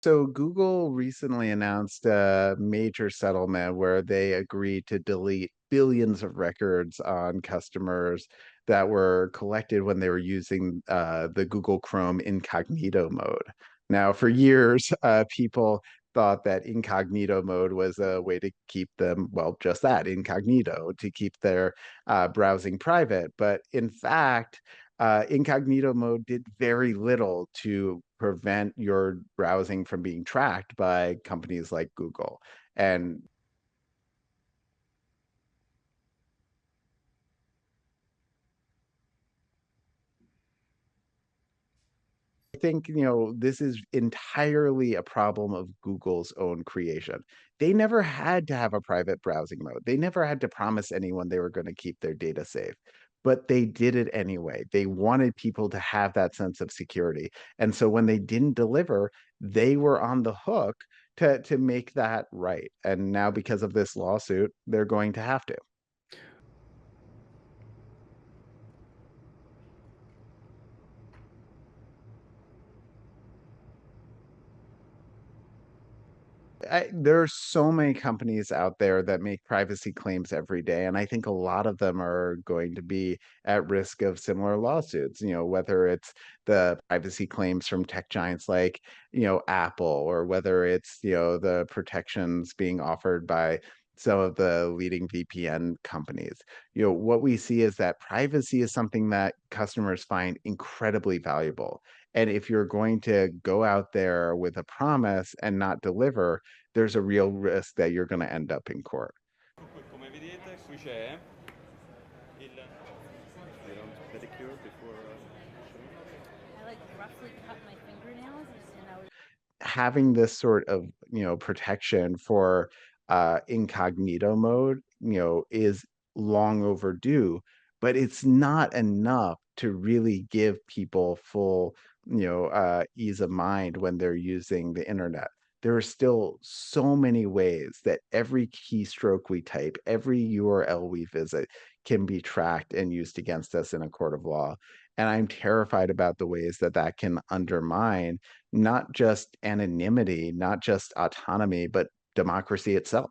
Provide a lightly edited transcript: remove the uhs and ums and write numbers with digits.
So Google recently announced a major settlement where they agreed to delete billions of records on customers that were collected when they were using the Google Chrome Incognito mode. Now, for years, people thought that Incognito mode was a way to keep them, well, just that, incognito, to keep their browsing private. But in fact, incognito mode did very little to prevent your browsing from being tracked by companies like Google. And I think, this is entirely a problem of Google's own creation. They never had to have a private browsing mode. They never had to promise anyone they were going to keep their data safe. But they did it anyway. They wanted people to have that sense of security. And so when they didn't deliver, they were on the hook to make that right. And now because of this lawsuit, they're going to have to. There are so many companies out there that make privacy claims every day, and I think a lot of them are going to be at risk of similar lawsuits. Whether it's the privacy claims from tech giants like, Apple, or whether it's, the protections being offered by some of the leading VPN companies. What we see is that privacy is something that customers find incredibly valuable. And if you're going to go out there with a promise and not deliver, there's a real risk that you're going to end up in court. Come vedete, qui c'è il pedicure before. I like roughly cut my fingernails and I was Having this sort of, protection for incognito mode, is long overdue, but it's not enough to really give people full, ease of mind when they're using the internet. There are still so many ways that every keystroke we type, every URL we visit can be tracked and used against us in a court of law. And I'm terrified about the ways that that can undermine not just anonymity, not just autonomy, but democracy itself.